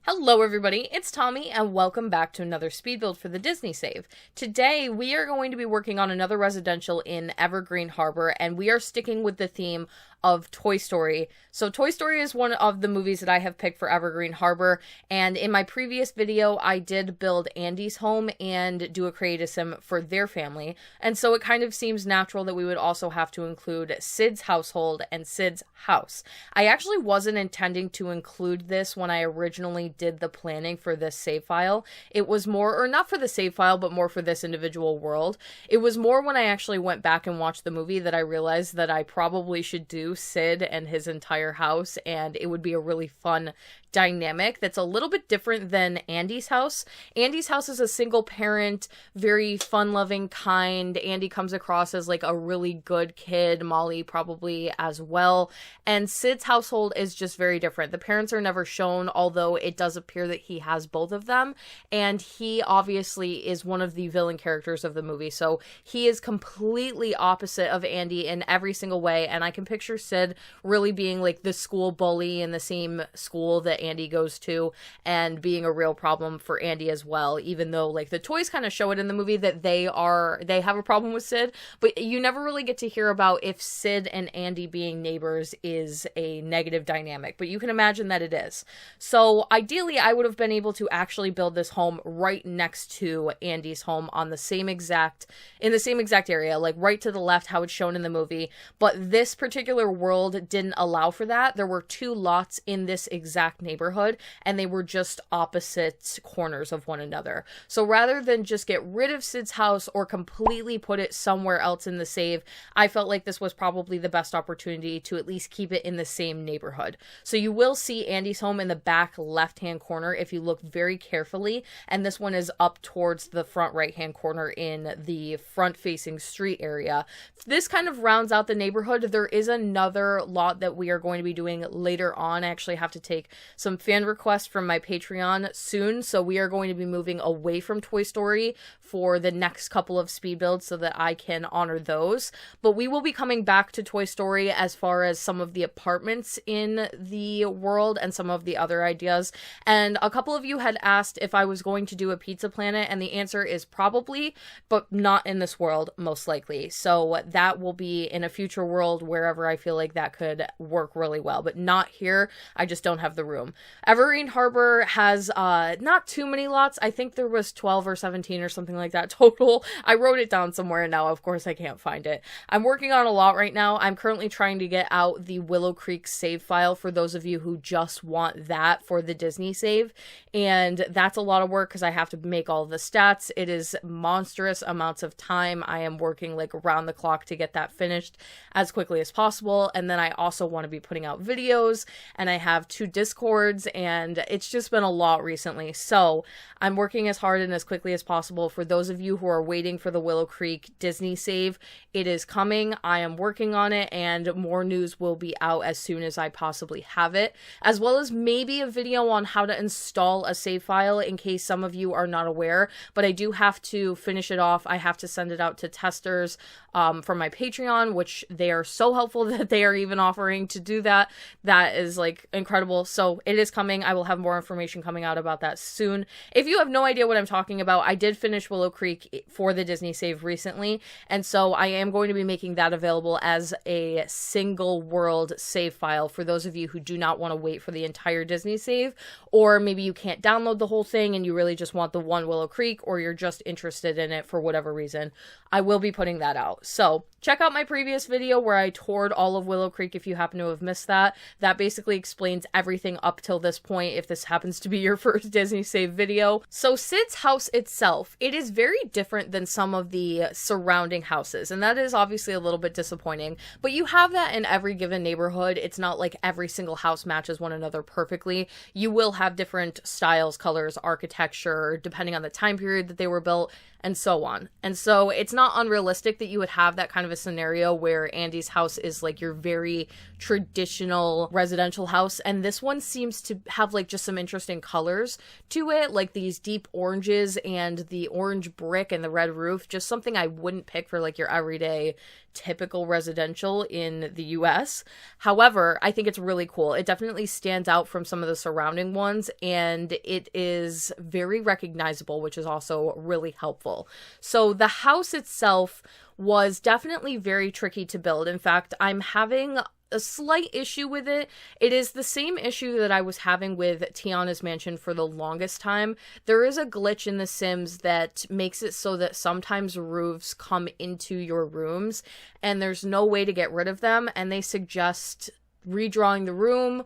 Hello everybody, it's Tommy and welcome back to another speed build for the Disney save. Today we are going to be working on another residential in Evergreen Harbor and we are sticking with the theme of Toy Story. So Toy Story is one of the movies that I have picked for Evergreen Harbor, and in my previous video I did build Andy's home and do a creative sim for their family, and so it kind of seems natural that we would also have to include Sid's household and Sid's house. I actually wasn't intending to include this when I originally did the planning for this save file. It was more, or not for the save file, but more for this individual world. It was more when I actually went back and watched the movie that I realized that I probably should do Sid and his entire house, and it would be a really fun dynamic that's a little bit different than Andy's house. Andy's house is a single parent, very fun-loving, kind. Andy comes across as like a really good kid, Molly probably as well, and Sid's household is just very different. The parents are never shown, although it does appear that he has both of them, and he obviously is one of the villain characters of the movie, so he is completely opposite of Andy in every single way, and I can picture Sid really being like the school bully in the same school that Andy goes to, and being a real problem for Andy as well, even though like the toys kind of show it in the movie that they have a problem with Sid, but you never really get to hear about if Sid and Andy being neighbors is a negative dynamic, but you can imagine that it is. So ideally I would have been able to actually build this home right next to Andy's home on the same exact area, like right to the left how it's shown in the movie, but this particular world didn't allow for that. There were two lots in this exact neighborhood and they were just opposite corners of one another. So rather than just get rid of Sid's house or completely put it somewhere else in the save, I felt like this was probably the best opportunity to at least keep it in the same neighborhood. So you will see Andy's home in the back left-hand corner if you look very carefully, and this one is up towards the front right-hand corner in the front-facing street area. This kind of rounds out the neighborhood. There is another lot that we are going to be doing later on. I actually have to take some fan requests from my Patreon soon, so we are going to be moving away from Toy Story for the next couple of speed builds so that I can honor those. But we will be coming back to Toy Story as far as some of the apartments in the world and some of the other ideas. And a couple of you had asked if I was going to do a Pizza Planet, and the answer is probably, but not in this world, most likely. So that will be in a future world wherever I feel like that could work really well, but not here. I just don't have the room. Evergreen Harbor has not too many lots. I think there was 12 or 17 or something like that total. I wrote it down somewhere and now of course I can't find it. I'm working on a lot right now. I'm currently trying to get out the Willow Creek save file for those of you who just want that for the Disney save, and that's a lot of work because I have to make all the stats. It is monstrous amounts of time. I am working like around the clock to get that finished as quickly as possible, and then I also want to be putting out videos, and I have 2 Discords, and it's just been a lot recently. So I'm working as hard and as quickly as possible. For those of you who are waiting for the Willow Creek Disney save, it is coming. I am working on it, and more news will be out as soon as I possibly have it, as well as maybe a video on how to install a save file in case some of you are not aware, but I do have to finish it off. I have to send it out to testers from my Patreon, which they are so helpful that they are even offering to do that. That is like incredible. So it is coming. I will have more information coming out about that soon. If you have no idea what I'm talking about, I did finish Willow Creek for the Disney save recently, and so I am going to be making that available as a single world save file for those of you who do not want to wait for the entire Disney save, or maybe you can't download the whole thing and you really just want the one Willow Creek, or you're just interested in it for whatever reason. I will be putting that out. So check out my previous video where I toured all of Willow Creek if you happen to have missed that. That basically explains everything up till this point if this happens to be your first Disney save video. So Sid's house itself, it is very different than some of the surrounding houses, and that is obviously a little bit disappointing, but you have that in every given neighborhood. It's not like every single house matches one another perfectly. You will have different styles, colors, architecture, depending on the time period that they were built, and so on. And so it's not unrealistic that you would have that kind of a scenario where Andy's house is like your very traditional residential house, and this one seems to have like just some interesting colors to it, like these deep oranges and the orange brick and the red roof, just something I wouldn't pick for like your everyday typical residential in the US. However, I think it's really cool. It definitely stands out from some of the surrounding ones, and it is very recognizable, which is also really helpful. So the house itself was definitely very tricky to build. In fact, I'm having a slight issue with it. It is the same issue that I was having with Tiana's mansion for the longest time. There is a glitch in The Sims that makes it so that sometimes roofs come into your rooms and there's no way to get rid of them, and they suggest redrawing the room,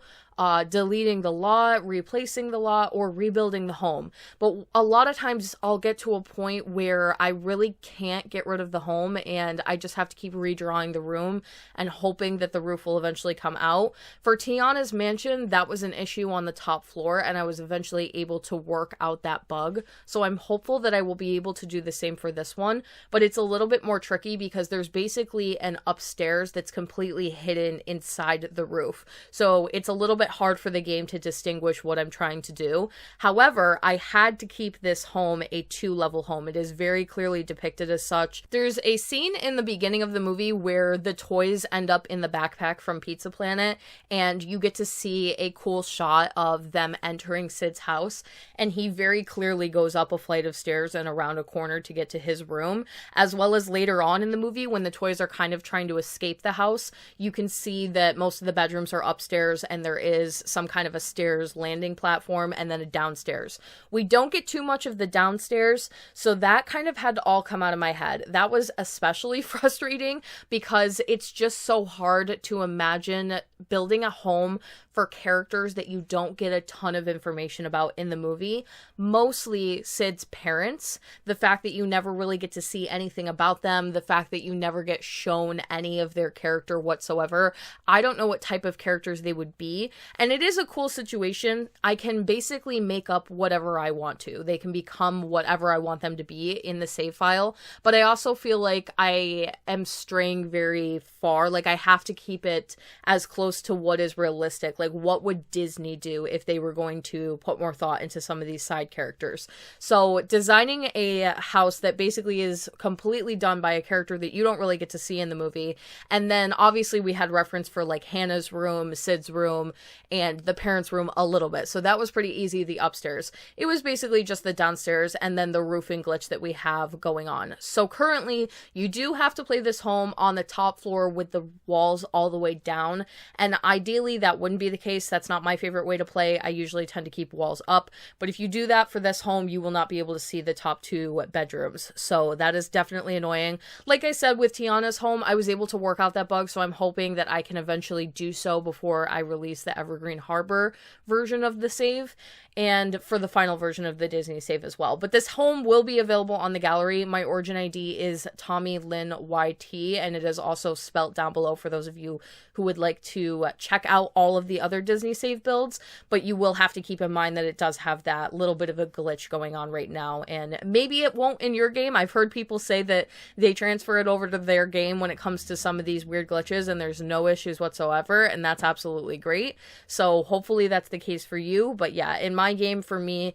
deleting the lot, replacing the lot, or rebuilding the home. But a lot of times I'll get to a point where I really can't get rid of the home and I just have to keep redrawing the room and hoping that the roof will eventually come out. For Tiana's mansion, that was an issue on the top floor, and I was eventually able to work out that bug. So I'm hopeful that I will be able to do the same for this one, but it's a little bit more tricky because there's basically an upstairs that's completely hidden inside the roof. So it's a little bit hard for the game to distinguish what I'm trying to do. However, I had to keep this home a 2-level home. It is very clearly depicted as such. There's a scene in the beginning of the movie where the toys end up in the backpack from Pizza Planet, and you get to see a cool shot of them entering Sid's house, and he very clearly goes up a flight of stairs and around a corner to get to his room, as well as later on in the movie when the toys are kind of trying to escape the house. You can see that most of the bedrooms are upstairs and there is some kind of a stairs landing platform and then a downstairs. We don't get too much of the downstairs, so that kind of had to all come out of my head. That was especially frustrating because it's just so hard to imagine building a home for characters that you don't get a ton of information about in the movie. Mostly Sid's parents, the fact that you never really get to see anything about them, the fact that you never get shown any of their character whatsoever. I don't know what type of characters they would be, and it is a cool situation. I can basically make up whatever I want to. They can become whatever I want them to be in the save file, but I also feel like I am straying very far. Like I have to keep it as close to what is realistic. Like what would Disney do if they were going to put more thought into some of these side characters? So designing a house that basically is completely done by a character that you don't really get to see in the movie. And then obviously we had reference for like Hannah's room, Sid's room, and the parents' room a little bit. So that was pretty easy, the upstairs. It was basically just the downstairs and then the roofing glitch that we have going on. So currently you do have to play this home on the top floor with the walls all the way down. And ideally that wouldn't be the case. That's not my favorite way to play. I usually tend to keep walls up. But if you do that for this home, you will not be able to see the top 2 bedrooms. So that is definitely annoying. Like I said, with Tiana's home, I was able to work out that bug. So I'm hoping that I can eventually do so before I release the Evergreen Harbor version of the save, and for the final version of the Disney save as well. But this home will be available on the gallery. My origin ID is TomilynYT, and it is also spelt down below for those of you who would like to check out all of the other Disney save builds, but you will have to keep in mind that it does have that little bit of a glitch going on right now, and maybe it won't in your game. I've heard people say that they transfer it over to their game when it comes to some of these weird glitches and there's no issues whatsoever, and that's absolutely great. So hopefully that's the case for you. But yeah, in my game, for me,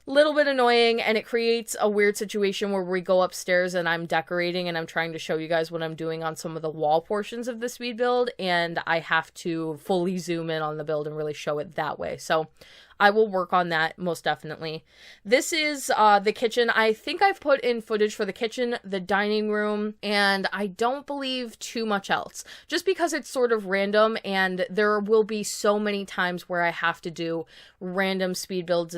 little bit annoying, and it creates a weird situation where we go upstairs and I'm decorating and I'm trying to show you guys what I'm doing on some of the wall portions of the speed build, and I have to fully zoom in on the build and really show it that way. So I will work on that most definitely. This is the kitchen. I think I've put in footage for the kitchen, the dining room, and I don't believe too much else. Just because it's sort of random, and there will be so many times where I have to do random speed builds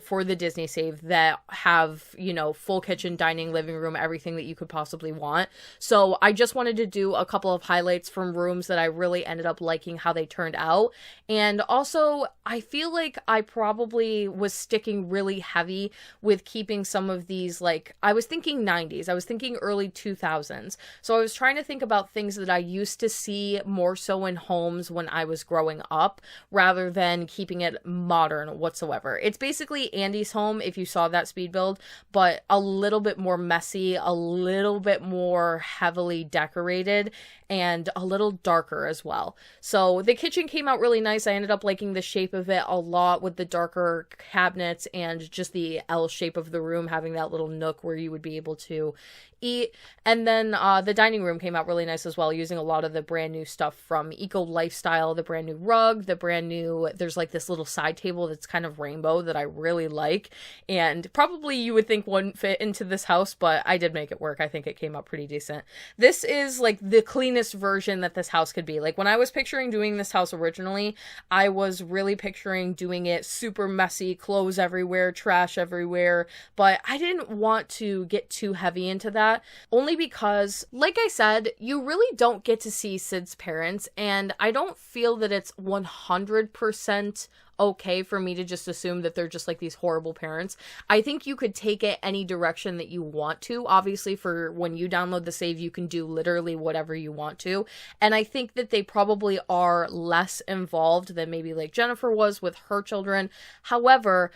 for the Disney save that have, you know, full kitchen, dining, living room, everything that you could possibly want. So I just wanted to do a couple of highlights from rooms that I really ended up liking how they turned out. And also, I feel like I I probably was sticking really heavy with keeping some of these, like, I was thinking 90s, I was thinking early 2000s. So I was trying to think about things that I used to see more so in homes when I was growing up, rather than keeping it modern whatsoever. It's basically Andy's home, if you saw that speed build, but a little bit more messy, a little bit more heavily decorated, and a little darker as well. So the kitchen came out really nice. I ended up liking the shape of it a lot, with the darker cabinets and just the L shape of the room, having that little nook where you would be able to eat. And then the dining room came out really nice as well, using a lot of the brand new stuff from Eco Lifestyle, the brand new rug, the brand new, there's like this little side table that's kind of rainbow that I really like, and probably you would think wouldn't fit into this house, but I did make it work. I think it came out pretty decent. This is like the cleanest version that this house could be. Like, when I was picturing doing this house originally, I was really picturing doing it super messy, clothes everywhere, trash everywhere, but I didn't want to get too heavy into that. Only because, like I said, you really don't get to see Sid's parents, and I don't feel that it's 100% okay for me to just assume that they're just like these horrible parents. I think you could take it any direction that you want to. Obviously, for when you download the save, you can do literally whatever you want to. And I think that they probably are less involved than maybe like Jennifer was with her children. However,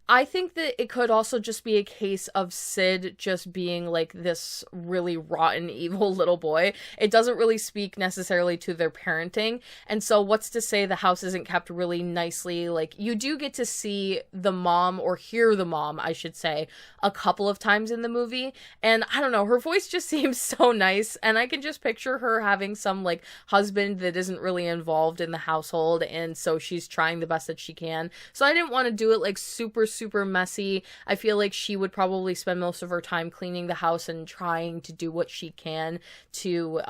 I think that it could also just be a case of Sid just being like this really rotten, evil little boy. It doesn't really speak necessarily to their parenting. And so what's to say the house isn't kept really nicely? Like, you do get to see the mom, or hear the mom, I should say, a couple of times in the movie. And I don't know, her voice just seems so nice. And I can just picture her having some like husband that isn't really involved in the household. And so she's trying the best that she can. So I didn't want to do it like super messy. I feel like she would probably spend most of her time cleaning the house and trying to do what she can to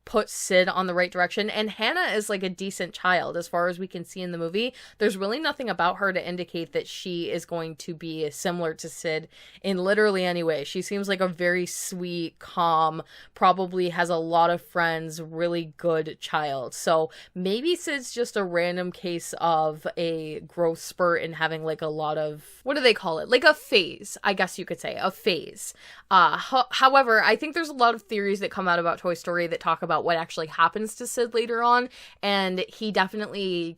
put Sid on the right direction. And Hannah is like a decent child as far as we can see in the movie. There's really nothing about her to indicate that she is going to be similar to Sid in literally any way. She seems like a very sweet, calm, probably has a lot of friends, really good child. So maybe Sid's just a random case of a growth spurt and having like a lot of, what do they call it? Like a phase, I guess you could say, a phase. However, I think there's a lot of theories that come out about Toy Story that talk about what actually happens to Sid later on, and he definitely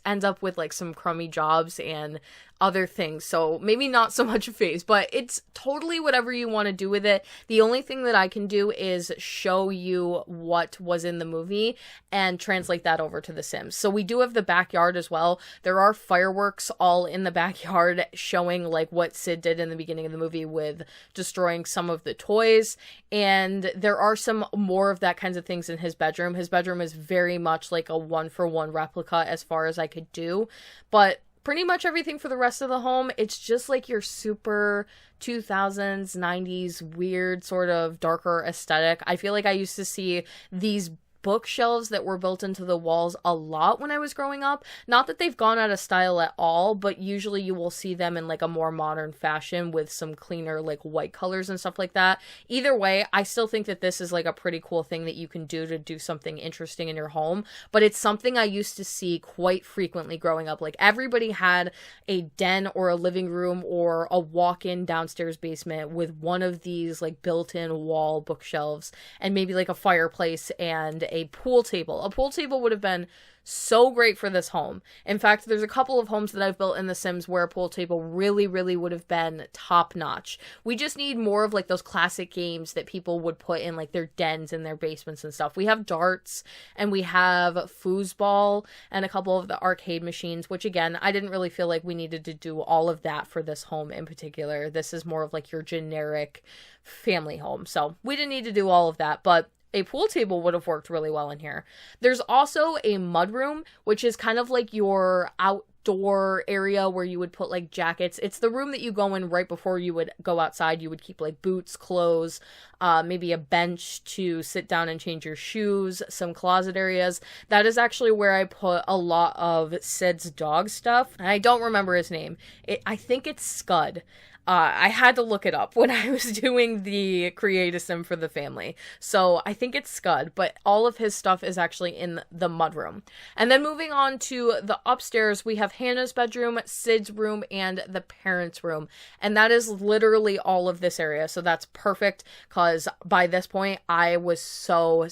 ends up with like some crummy jobs and other things, so maybe not so much a phase, but it's totally whatever you want to do with it. The only thing that I can do is show you what was in the movie and translate that over to The Sims. So we do have the backyard as well. There are fireworks all in the backyard showing like what Sid did in the beginning of the movie with destroying some of the toys, and there are some more of that kinds of things in his bedroom. His bedroom is very much like a one-for-one replica as far as I could do, but pretty much everything for the rest of the home, it's just like your super 2000s, 90s, weird sort of darker aesthetic. I feel like I used to see these bookshelves that were built into the walls a lot when I was growing up. Not that they've gone out of style at all, but usually you will see them in like a more modern fashion with some cleaner like white colors and stuff like that. Either way, I still think that this is like a pretty cool thing that you can do to do something interesting in your home, but it's something I used to see quite frequently growing up. Like, everybody had a den or a living room or a walk-in downstairs basement with one of these like built-in wall bookshelves and maybe like a fireplace and a pool table. A pool table would have been so great for this home. In fact, there's a couple of homes that I've built in The Sims where a pool table really, really would have been top notch. We just need more of like those classic games that people would put in like their dens and their basements and stuff. We have darts and we have foosball and a couple of the arcade machines, which again, I didn't really feel like we needed to do all of that for this home in particular. This is more of like your generic family home. So we didn't need to do all of that, but a pool table would have worked really well in here. There's also a mudroom, which is kind of like your outdoor area where you would put like jackets. It's the room that you go in right before you would go outside. You would keep like boots, clothes, maybe a bench to sit down and change your shoes, some closet areas. That is actually where I put a lot of Sid's dog stuff. And I don't remember his name. I think it's Scud. I had to look it up when I was doing the create-a-sim for the family. So I think it's Scud, but all of his stuff is actually in the mudroom. And then moving on to the upstairs, we have Hannah's bedroom, Sid's room, and the parents' room. And that is literally all of this area. So that's perfect, because by this point, I was so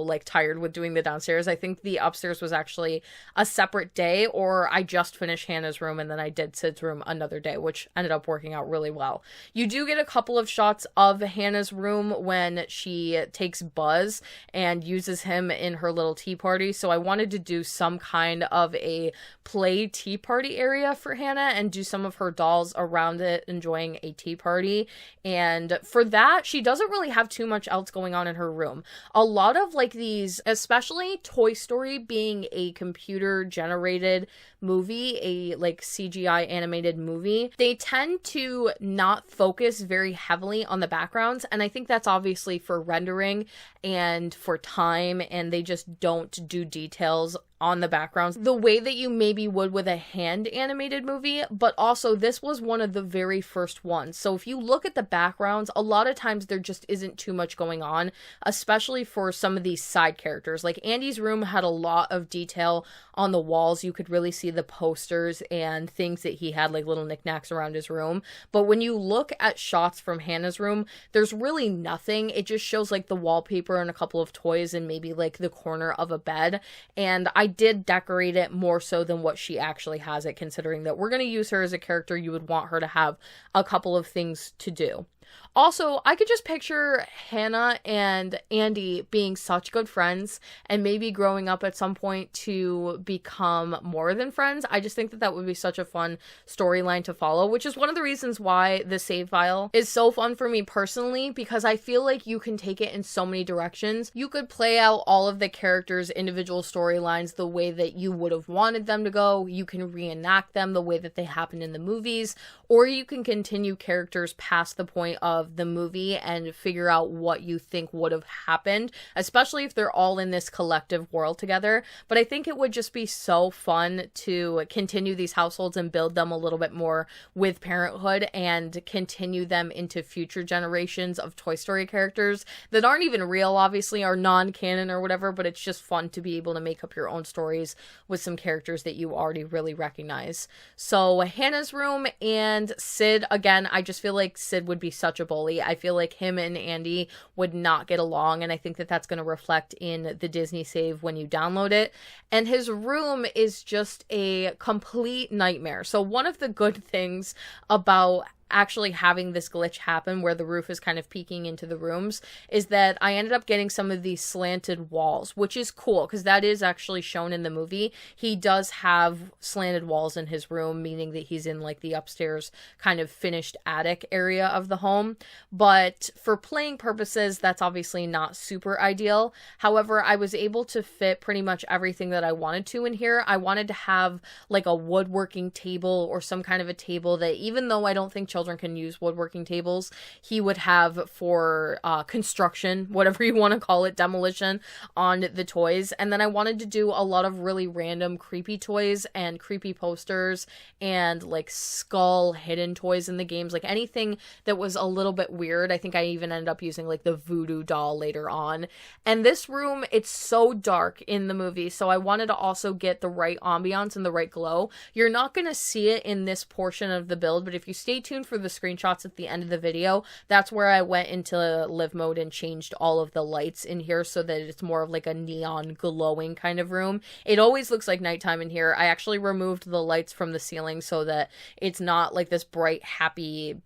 like tired with doing the downstairs. I think the upstairs was actually a separate day, or I just finished Hannah's room and then I did Sid's room another day, which ended up working out really well. You do get a couple of shots of Hannah's room when she takes Buzz and uses him in her little tea party. So I wanted to do some kind of a play tea party area for Hannah and do some of her dolls around it enjoying a tea party. And for that, she doesn't really have too much else going on in her room. A lot of like these, especially Toy Story being a computer generated movie, a like CGI animated movie, they tend to not focus very heavily on the backgrounds. And I think that's obviously for rendering and for time, and they just don't do details on the backgrounds the way that you maybe would with a hand animated movie. But also, this was one of the very first ones, so if you look at the backgrounds, a lot of times there just isn't too much going on, especially for some of these side characters. Like Andy's room had a lot of detail on the walls. You could really see the posters and things that he had, like little knickknacks around his room. But when you look at shots from Hannah's room, there's really nothing. It just shows like the wallpaper and a couple of toys and maybe like the corner of a bed. And I did decorate it more so than what she actually has it, considering that we're going to use her as a character. You would want her to have a couple of things to do. Also, I could just picture Hannah and Andy being such good friends and maybe growing up at some point to become more than friends. I just think that that would be such a fun storyline to follow, which is one of the reasons why the save file is so fun for me personally, because I feel like you can take it in so many directions. You could play out all of the characters' individual storylines the way that you would have wanted them to go. You can reenact them the way that they happened in the movies, or you can continue characters past the point of the movie and figure out what you think would have happened, especially if they're all in this collective world together. But I think it would just be so fun to continue these households and build them a little bit more with parenthood and continue them into future generations of Toy Story characters that aren't even real, obviously, are non-canon or whatever, but it's just fun to be able to make up your own stories with some characters that you already really recognize. So Hannah's room and Sid, again, I just feel like Sid would be such a bully. I feel like him and Andy would not get along, and I think that that's going to reflect in the Disney save when you download it. And his room is just a complete nightmare. So one of the good things about actually having this glitch happen where the roof is kind of peeking into the rooms is that I ended up getting some of these slanted walls, which is cool because that is actually shown in the movie. He does have slanted walls in his room, meaning that he's in like the upstairs kind of finished attic area of the home. But for playing purposes, that's obviously not super ideal. However, I was able to fit pretty much everything that I wanted to in here. I wanted to have like a woodworking table or some kind of a table that, even though I don't think children can use woodworking tables, he would have for construction, whatever you want to call it, demolition on the toys. And then I wanted to do a lot of really random creepy toys and creepy posters and like skull hidden toys in the games, like anything that was a little bit weird. I think I even ended up using like the voodoo doll later on. And this room, it's so dark in the movie, so I wanted to also get the right ambiance and the right glow. You're not going to see it in this portion of the build, but if you stay tuned for the screenshots at the end of the video, that's where I went into live mode and changed all of the lights in here so that it's more of like a neon glowing kind of room. It always looks like nighttime in here. I actually removed the lights from the ceiling so that it's not like this bright, happy,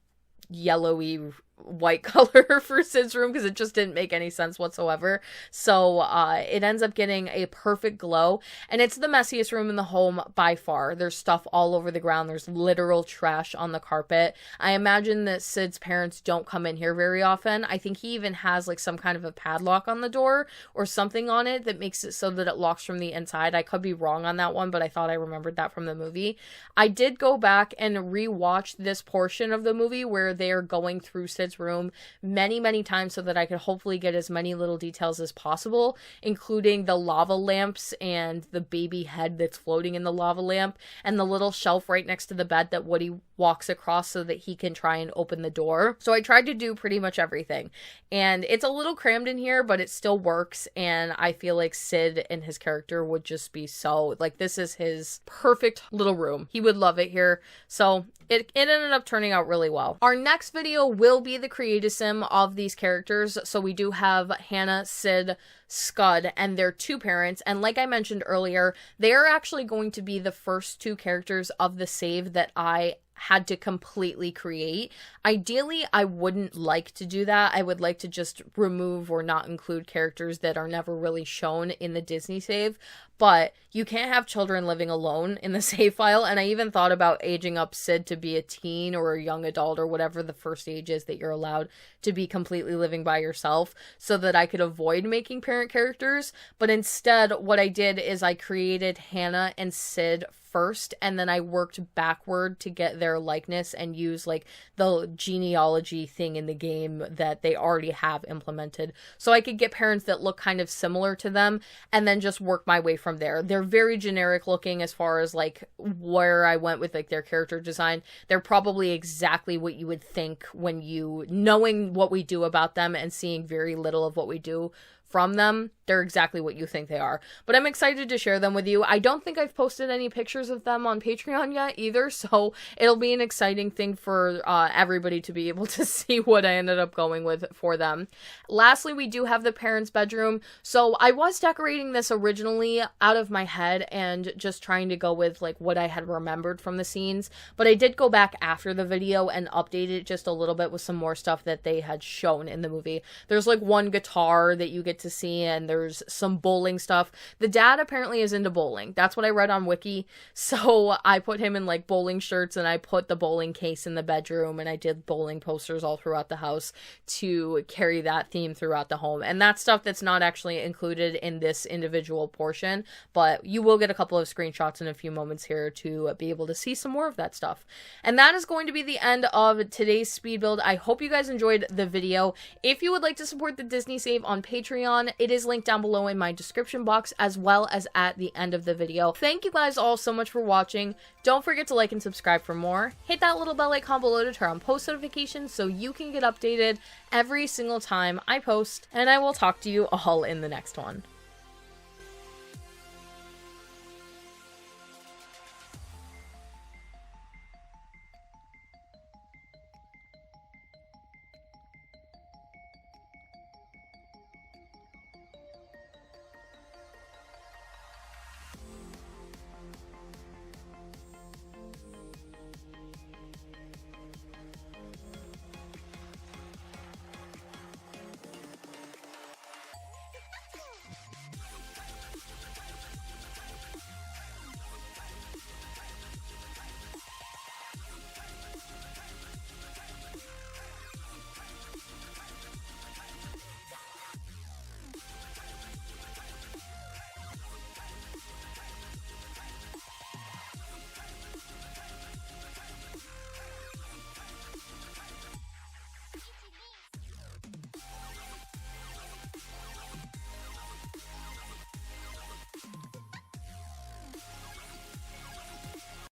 yellowy white color for Sid's room, because it just didn't make any sense whatsoever. So it ends up getting a perfect glow, and it's the messiest room in the home by far. There's stuff all over the ground. There's literal trash on the carpet. I imagine that Sid's parents don't come in here very often. I think he even has like some kind of a padlock on the door or something on it that makes it so that it locks from the inside. I could be wrong on that one, but I thought I remembered that from the movie. I did go back and rewatch this portion of the movie where they are going through Sid's Sid's room many, many times so that I could hopefully get as many little details as possible, including the lava lamps and the baby head that's floating in the lava lamp, and the little shelf right next to the bed that Woody walks across so that he can try and open the door. So I tried to do pretty much everything, and it's a little crammed in here, but it still works, and I feel like Sid and his character would just be so, like, this is his perfect little room. He would love it here. So it ended up turning out really well. Our next video will be the creative sim of these characters. So we do have Hannah, Sid, Scud, and their two parents. And like I mentioned earlier, they are actually going to be the first two characters of the save that I had to completely create. Ideally, I wouldn't like to do that. I would like to just remove or not include characters that are never really shown in the Disney save, but you can't have children living alone in the save file, and I even thought about aging up Sid to be a teen or a young adult or whatever the first age is that you're allowed to be completely living by yourself so that I could avoid making parent characters, but instead what I did is I created Hannah and Sid first, and then I worked backward to get their likeness and use like the genealogy thing in the game that they already have implemented, so I could get parents that look kind of similar to them and then just work my way from there. They're very generic looking as far as like where I went with like their character design. They're probably exactly what you would think when you, knowing what we do about them and seeing very little of what we do from them, they're exactly what you think they are. But I'm excited to share them with you. I don't think I've posted any pictures of them on Patreon yet either, so it'll be an exciting thing for everybody to be able to see what I ended up going with for them. Lastly, we do have the parents' bedroom. So I was decorating this originally out of my head and just trying to go with like what I had remembered from the scenes, but I did go back after the video and update it just a little bit with some more stuff that they had shown in the movie. There's like one guitar that you get to see, and there's some bowling stuff. The dad apparently is into bowling. That's what I read on Wiki. So I put him in like bowling shirts, and I put the bowling case in the bedroom, and I did bowling posters all throughout the house to carry that theme throughout the home. And that's stuff that's not actually included in this individual portion, but you will get a couple of screenshots in a few moments here to be able to see some more of that stuff. And that is going to be the end of today's speed build. I hope you guys enjoyed the video. If you would like to support the Disney Save on Patreon, it is linked down below in my description box as well as at the end of the video. Thank you guys all so much for watching. Don't forget to like and subscribe for more. Hit that little bell icon below to turn on post notifications so you can get updated every single time I post, and I will talk to you all in the next one.